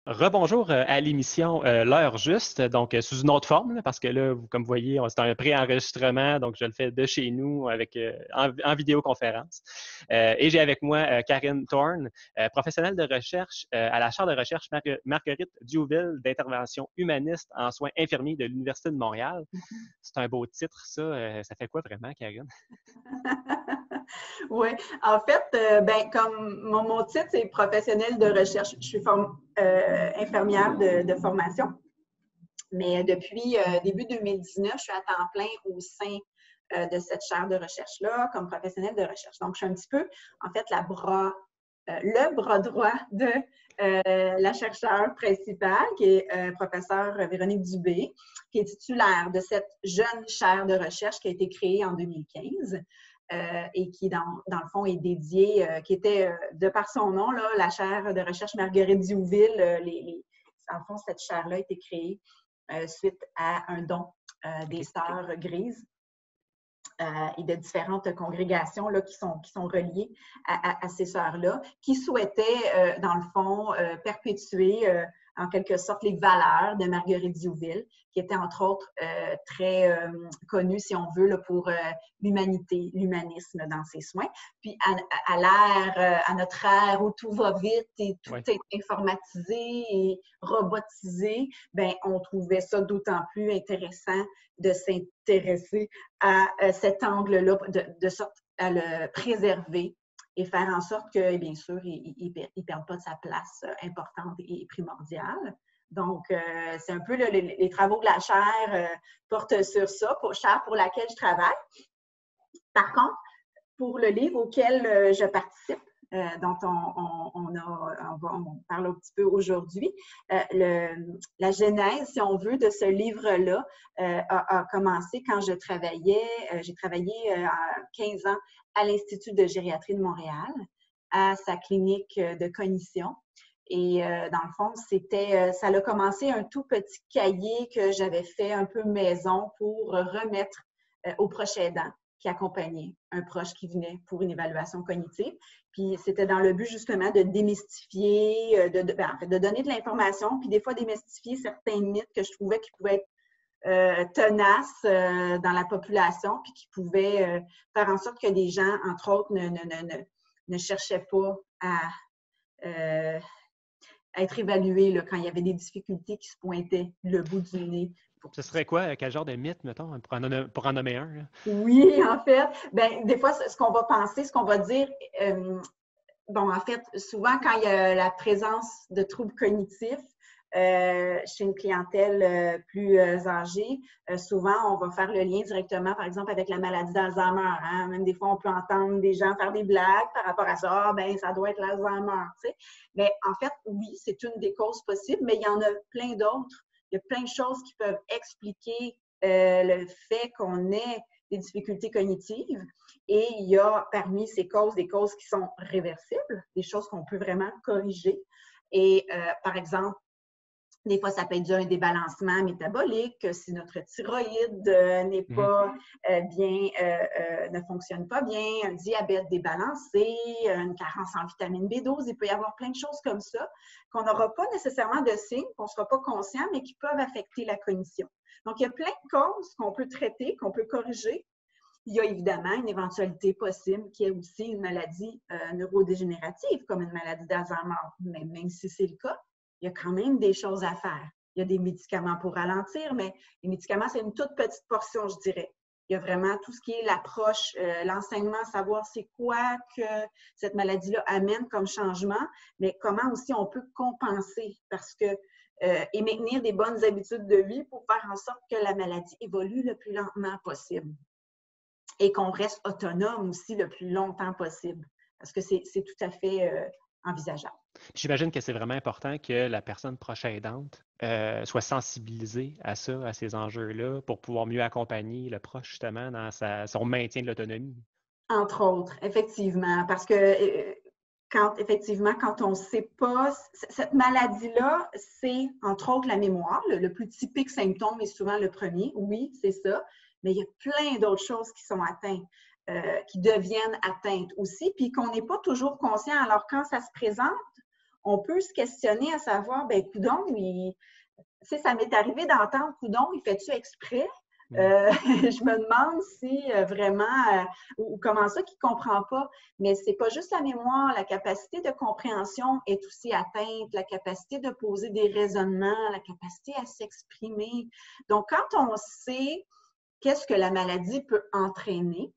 Rebonjour à l'émission L'heure juste, donc sous une autre forme, là, parce que là, comme vous voyez, c'est un pré-enregistrement, donc je le fais de chez nous avec en vidéoconférence. Et j'ai avec moi Karine Thorne, professionnelle de recherche à la chaire de recherche Marguerite Diouville d'intervention humaniste en soins infirmiers de l'Université de Montréal. C'est un beau titre, ça. Ça fait quoi vraiment, Karine? Oui, en fait, comme mon titre, c'est professionnel de recherche. Je suis infirmière de formation, mais depuis début 2019, je suis à temps plein au sein de cette chaire de recherche-là comme professionnelle de recherche. Donc, je suis un petit peu, en fait, le bras droit de la chercheure principale, qui est professeure Véronique Dubé, qui est titulaire de cette jeune chaire de recherche qui a été créée en 2015. Et qui, dans le fond, est dédiée, qui était, de par son nom, là, la chaire de recherche Marguerite Diouville. Dans le fond, cette chaire-là a été créée suite à un don des Sœurs Grises et de différentes congrégations là, qui sont reliées à ces sœurs-là, qui souhaitaient, dans le fond, perpétuer en quelque sorte les valeurs de Marguerite Diouville, qui était entre autres très connue, si on veut, là, pour l'humanité, l'humanisme dans ses soins. Puis à notre ère où tout va vite et tout est informatisé et robotisé, ben on trouvait ça d'autant plus intéressant de s'intéresser à cet angle-là, de sorte à le préserver et faire en sorte que, bien sûr, il ne perde pas de sa place importante et primordiale. Donc, c'est un peu les travaux de la chaire portent sur ça, chaire pour laquelle je travaille. Par contre, pour le livre auquel je participe, dont on parle un petit peu aujourd'hui. La genèse, si on veut, de ce livre-là a commencé quand j'ai travaillé 15 ans à l'Institut de gériatrie de Montréal, à sa clinique de cognition. Et dans le fond, ça a commencé un tout petit cahier que j'avais fait un peu maison pour remettre aux proches aidants qui accompagnait un proche qui venait pour une évaluation cognitive. Puis c'était dans le but justement de démystifier, de donner de l'information, puis des fois démystifier certains mythes que je trouvais qui pouvaient être tenaces dans la population, puis qui pouvaient faire en sorte que des gens, entre autres, ne cherchaient pas à être évalués là, quand il y avait des difficultés qui se pointaient le bout du nez. Ce serait quoi? Quel genre de mythe, mettons, pour en nommer un? Là? Oui, en fait, des fois, ce qu'on va penser, ce qu'on va dire, en fait, souvent, quand il y a la présence de troubles cognitifs chez une clientèle plus âgée, souvent, on va faire le lien directement, par exemple, avec la maladie d'Alzheimer. Hein? Même des fois, on peut entendre des gens faire des blagues par rapport à ça. Ah, ça doit être l'Alzheimer, tu sais. Mais en fait, oui, c'est une des causes possibles, mais il y en a plein d'autres. Il y a plein de choses qui peuvent expliquer le fait qu'on ait des difficultés cognitives. Et il y a parmi ces causes des causes qui sont réversibles, des choses qu'on peut vraiment corriger. Et par exemple, des fois, ça peut être dû à un débalancement métabolique, si notre thyroïde n'est pas ne fonctionne pas bien, un diabète débalancé, une carence en vitamine B12, il peut y avoir plein de choses comme ça qu'on n'aura pas nécessairement de signes, qu'on ne sera pas conscient, mais qui peuvent affecter la cognition. Donc, il y a plein de causes qu'on peut traiter, qu'on peut corriger. Il y a évidemment une éventualité possible qui est aussi une maladie neurodégénérative, comme une maladie d'Alzheimer. Mais même si c'est le cas, il y a quand même des choses à faire. Il y a des médicaments pour ralentir, mais les médicaments, c'est une toute petite portion, je dirais. Il y a vraiment tout ce qui est l'approche, l'enseignement, savoir c'est quoi que cette maladie-là amène comme changement, mais comment aussi on peut compenser parce que et maintenir des bonnes habitudes de vie pour faire en sorte que la maladie évolue le plus lentement possible et qu'on reste autonome aussi le plus longtemps possible parce que c'est tout à fait envisageable. J'imagine que c'est vraiment important que la personne proche aidante soit sensibilisée à ça, à ces enjeux-là, pour pouvoir mieux accompagner le proche, justement, dans son maintien de l'autonomie. Entre autres, effectivement, parce que quand on ne sait pas, cette maladie-là, c'est entre autres la mémoire. Le plus typique symptôme est souvent le premier, oui, c'est ça, mais il y a plein d'autres choses qui sont atteintes. Qui deviennent atteintes aussi, puis qu'on n'est pas toujours conscient. Alors, quand ça se présente, on peut se questionner à savoir, ben coudonc, ça m'est arrivé d'entendre coudonc, il fait-tu exprès? Je me demande si vraiment, ou comment ça qu'il ne comprend pas. Mais ce n'est pas juste la mémoire, la capacité de compréhension est aussi atteinte, la capacité de poser des raisonnements, la capacité à s'exprimer. Donc, quand on sait qu'est-ce que la maladie peut entraîner,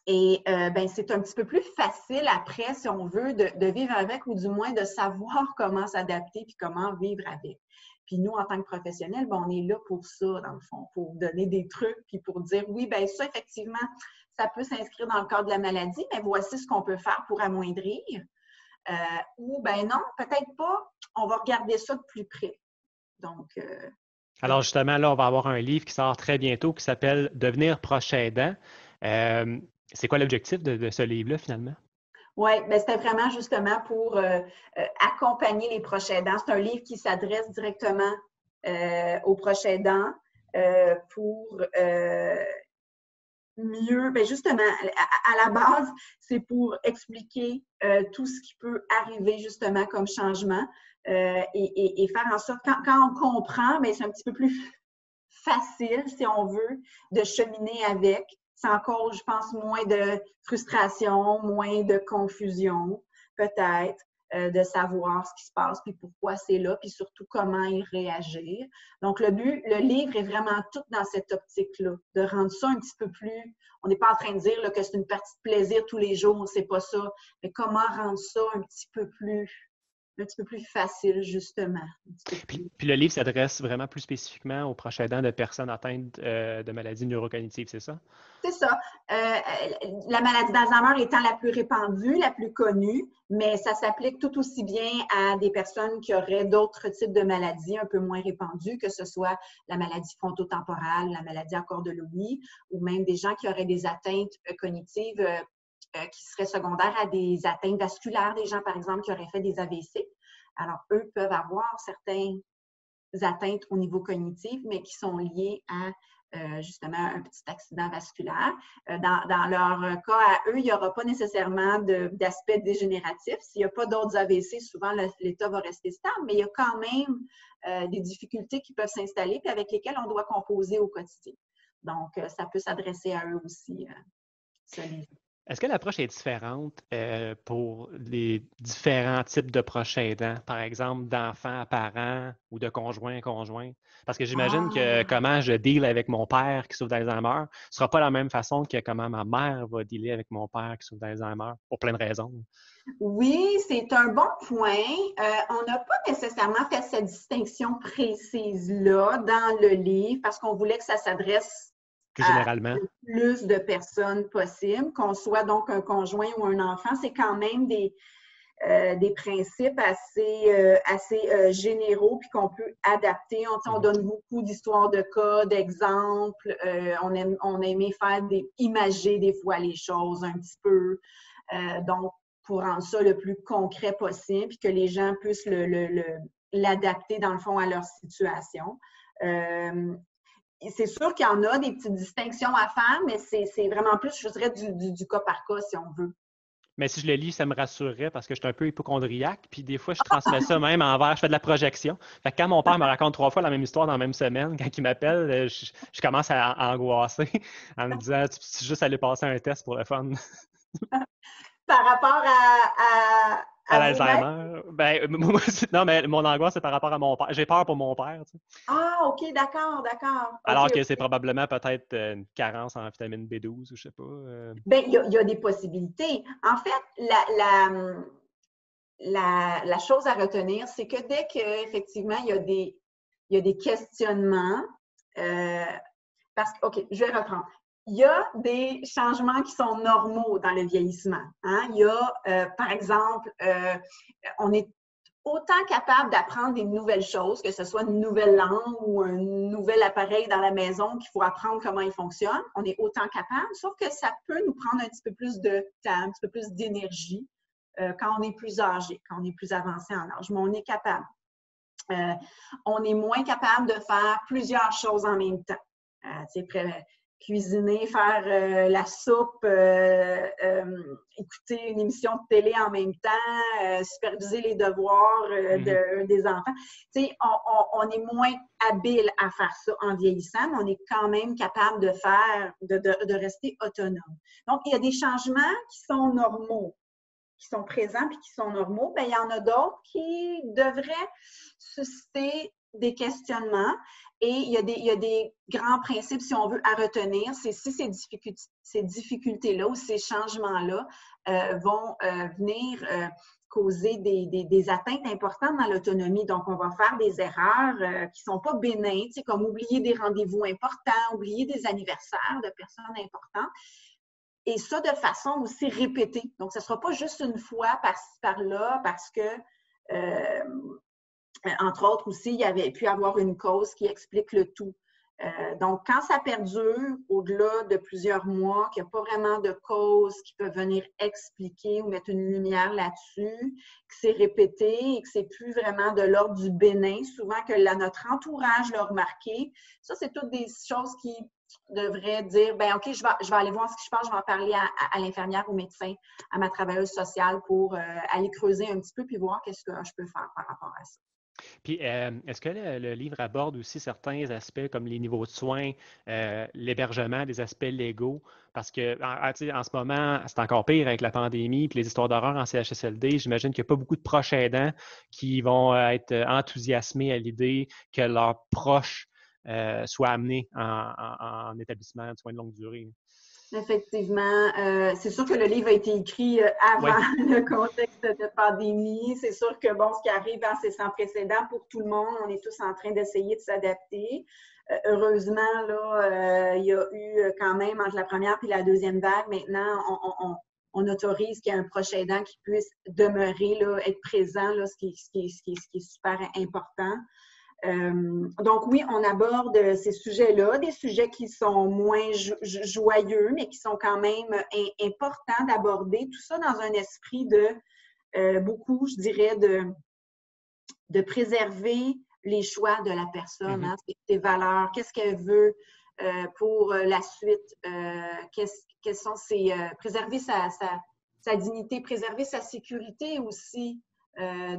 et c'est un petit peu plus facile après, si on veut, de vivre avec ou du moins de savoir comment s'adapter puis comment vivre avec. Puis nous, en tant que professionnels, on est là pour ça, dans le fond, pour donner des trucs puis pour dire, oui, bien ça, effectivement, ça peut s'inscrire dans le cadre de la maladie, mais voici ce qu'on peut faire pour amoindrir. Ou, ben non, peut-être pas, on va regarder ça de plus près. Donc, alors justement, là, on va avoir un livre qui sort très bientôt qui s'appelle « Devenir proche aidant ». C'est quoi l'objectif de ce livre-là, finalement? Oui, bien, c'était vraiment justement pour accompagner les proches aidants. C'est un livre qui s'adresse directement aux proches aidants pour mieux, bien justement, à la base, c'est pour expliquer tout ce qui peut arriver justement comme changement et faire en sorte, quand on comprend, bien, c'est un petit peu plus facile, si on veut, de cheminer avec. C'est encore, je pense, moins de frustration, moins de confusion, peut-être, de savoir ce qui se passe, puis pourquoi c'est là, puis surtout comment y réagir. Donc, le livre est vraiment tout dans cette optique-là, de rendre ça un petit peu plus, on n'est pas en train de dire là, que c'est une partie de plaisir tous les jours, c'est pas ça, mais comment rendre ça un petit peu plus facile, justement. Puis le livre s'adresse vraiment plus spécifiquement aux proches aidants de personnes atteintes de maladies neurocognitives, c'est ça? C'est ça. La maladie d'Alzheimer étant la plus répandue, la plus connue, mais ça s'applique tout aussi bien à des personnes qui auraient d'autres types de maladies un peu moins répandues, que ce soit la maladie frontotemporale, la maladie à corps de Lewy, ou même des gens qui auraient des atteintes cognitives qui seraient secondaires à des atteintes vasculaires, des gens, par exemple, qui auraient fait des AVC. Alors, eux peuvent avoir certaines atteintes au niveau cognitif, mais qui sont liées à justement un petit accident vasculaire. Dans leur cas à eux, il n'y aura pas nécessairement d'aspect dégénératif. S'il n'y a pas d'autres AVC, souvent l'état va rester stable, mais il y a quand même des difficultés qui peuvent s'installer et avec lesquelles on doit composer au quotidien. Donc, ça peut s'adresser à eux aussi, ce livre. Est-ce que l'approche est différente pour les différents types de proches aidants, par exemple d'enfants à parents ou de conjoints à conjoints? Parce que j'imagine que comment je deal avec mon père qui souffre d'Alzheimer ne sera pas la même façon que comment ma mère va dealer avec mon père qui souffre d'Alzheimer, pour plein de raisons. Oui, c'est un bon point. On n'a pas nécessairement fait cette distinction précise-là dans le livre parce qu'on voulait que ça s'adresse Plus généralement. le plus de personnes possible, qu'on soit donc un conjoint ou un enfant. C'est quand même des principes assez généraux puis qu'on peut adapter. On donne beaucoup d'histoires de cas, d'exemples. On a aimé imager des fois les choses un petit peu. Donc, pour rendre ça le plus concret possible puis que les gens puissent l'adapter, dans le fond, à leur situation. C'est sûr qu'il y en a des petites distinctions à faire, mais c'est vraiment plus, je dirais, du cas par cas, si on veut. Mais si je le lis, ça me rassurerait parce que je suis un peu hypochondriaque. Puis des fois, je transmets ça même envers, je fais de la projection. Fait que quand mon père me raconte 3 fois la même histoire dans la même semaine, quand il m'appelle, je commence à angoisser en me disant, tu juste aller passer un test pour le fun. Par rapport à l'Alzheimer. Ben, non, mais mon angoisse, c'est par rapport à mon père. J'ai peur pour mon père. Tu sais. Ah, OK, d'accord. Alors okay, que c'est probablement peut-être une carence en vitamine B12 ou je sais pas. Bien, il y a des possibilités. En fait, la chose à retenir, c'est que dès qu'effectivement, il y a des questionnements, parce que, OK, je vais reprendre. Il y a des changements qui sont normaux dans le vieillissement. Hein? Il y a, par exemple, on est autant capable d'apprendre des nouvelles choses, que ce soit une nouvelle langue ou un nouvel appareil dans la maison qu'il faut apprendre comment il fonctionne. On est autant capable, sauf que ça peut nous prendre un petit peu plus de temps, un petit peu plus d'énergie quand on est plus âgé, quand on est plus avancé en âge. Mais on est capable. On est moins capable de faire plusieurs choses en même temps. cuisiner, faire la soupe, écouter une émission de télé en même temps, superviser les devoirs des enfants. Tu sais, on est moins habile à faire ça en vieillissant, mais on est quand même capable de rester autonome. Donc, il y a des changements qui sont normaux, qui sont présents puis qui sont normaux. Bien, il y en a d'autres qui devraient susciter des questionnements. Et il y a des grands principes, si on veut, à retenir. C'est si ces difficultés-là ou ces changements-là vont venir causer des atteintes importantes dans l'autonomie. Donc, on va faire des erreurs qui ne sont pas bénines, comme oublier des rendez-vous importants, oublier des anniversaires de personnes importantes. Et ça de façon aussi répétée. Donc, ce ne sera pas juste une fois par-ci, par-là, parce que entre autres aussi, il y avait pu avoir une cause qui explique le tout. Donc, quand ça perdure au-delà de plusieurs mois, qu'il n'y a pas vraiment de cause qui peut venir expliquer ou mettre une lumière là-dessus, que c'est répété et que c'est plus vraiment de l'ordre du bénin, souvent que notre entourage l'a remarqué, ça, c'est toutes des choses qui devraient dire, bien, OK, je vais aller voir ce qui se passe, je vais en parler à l'infirmière, au médecin, à ma travailleuse sociale pour aller creuser un petit peu puis voir qu'est-ce que je peux faire par rapport à ça. Puis, est-ce que le livre aborde aussi certains aspects comme les niveaux de soins, l'hébergement, des aspects légaux? Parce que, en ce moment, c'est encore pire avec la pandémie et les histoires d'horreur en CHSLD. J'imagine qu'il n'y a pas beaucoup de proches aidants qui vont être enthousiasmés à l'idée que leurs proches soient amenés en établissement de soins de longue durée. Effectivement. C'est sûr que le livre a été écrit avant le contexte de pandémie. C'est sûr que, bon, ce qui arrive, c'est sans précédent pour tout le monde. On est tous en train d'essayer de s'adapter. Heureusement, là, il y a eu quand même, entre la première et la deuxième vague, maintenant, on autorise qu'il y ait un proche aidant qui puisse demeurer, là, être présent, là, ce qui est super important. Donc oui, on aborde ces sujets-là, des sujets qui sont moins joyeux, mais qui sont quand même importants d'aborder. Tout ça dans un esprit de beaucoup, je dirais, de préserver les choix de la personne, hein, ses valeurs, qu'est-ce qu'elle veut pour la suite, quelles sont préserver sa dignité, préserver sa sécurité aussi.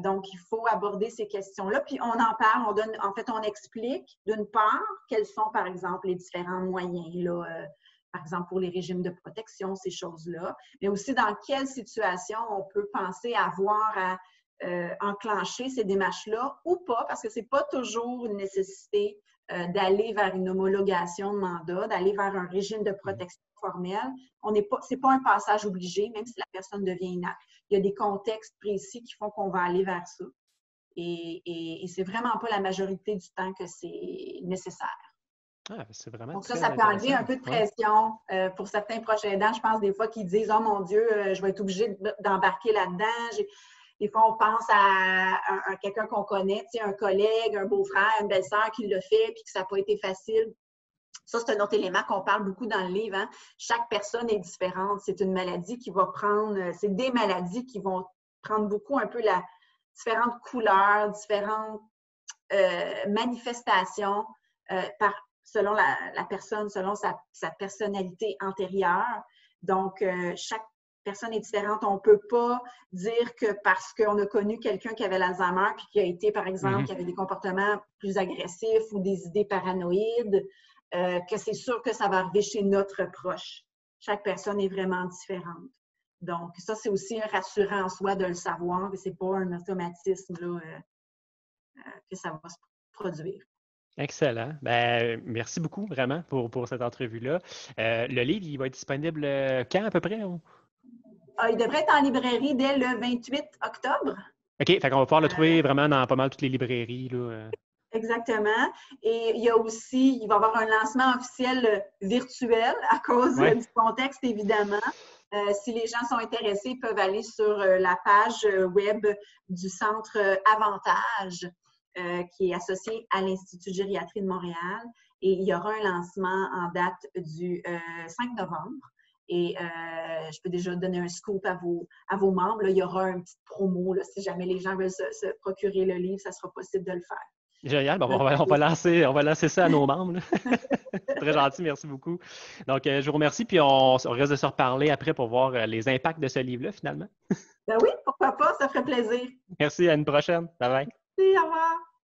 Donc, il faut aborder ces questions-là. Puis, on en parle, on explique, d'une part, quels sont, par exemple, les différents moyens, là, par exemple, pour les régimes de protection, ces choses-là, mais aussi dans quelle situation on peut penser avoir à enclencher ces démarches-là ou pas, parce que ce n'est pas toujours une nécessité d'aller vers une homologation de mandat, d'aller vers un régime de protection formel. Ce n'est pas un passage obligé, même si la personne devient inapte. Il y a des contextes précis qui font qu'on va aller vers ça. Et c'est vraiment pas la majorité du temps que c'est nécessaire. C'est vraiment donc ça peut enlever un peu de pression pour certains proches aidants. Je pense des fois qu'ils disent « Oh mon Dieu, je vais être obligée d'embarquer là-dedans. » Des fois, on pense à quelqu'un qu'on connaît, un collègue, un beau-frère, une belle-sœur qui l'a fait puis que ça n'a pas été facile. Ça, c'est un autre élément qu'on parle beaucoup dans le livre. Hein. Chaque personne est différente. C'est une maladie qui va c'est des maladies qui vont prendre beaucoup un peu différentes couleurs, différentes manifestations selon la personne, selon sa personnalité antérieure. Donc, chaque personne est différente. On ne peut pas dire que parce qu'on a connu quelqu'un qui avait l'Alzheimer puis qui a été, par exemple, qui avait des comportements plus agressifs ou des idées paranoïdes, que c'est sûr que ça va arriver chez notre proche. Chaque personne est vraiment différente. Donc, ça, c'est aussi rassurant en soi de le savoir, que ce n'est pas un automatisme là, que ça va se produire. Excellent. Ben, merci beaucoup vraiment pour cette entrevue-là. Le livre, il va être disponible quand à peu près? Il devrait être en librairie dès le 28 octobre. OK, fait qu'on va pouvoir le trouver vraiment dans pas mal toutes les librairies. Là. Exactement. Et il va y avoir un lancement officiel virtuel à cause du contexte, évidemment. Si les gens sont intéressés, ils peuvent aller sur la page web du Centre Avantage, qui est associé à l'Institut de gériatrie de Montréal. Et il y aura un lancement en date du 5 novembre. Et je peux déjà donner un scoop à vos membres. Là, il y aura une petite promo. Là, si jamais les gens veulent se procurer le livre, ça sera possible de le faire. Génial. Bon, on va lancer ça à nos membres, là. C'est très gentil, merci beaucoup. Donc, je vous remercie, puis on reste de se reparler après pour voir les impacts de ce livre-là, finalement. Ben oui, pourquoi pas, ça ferait plaisir. Merci, à une prochaine. Bye bye. Merci, au revoir.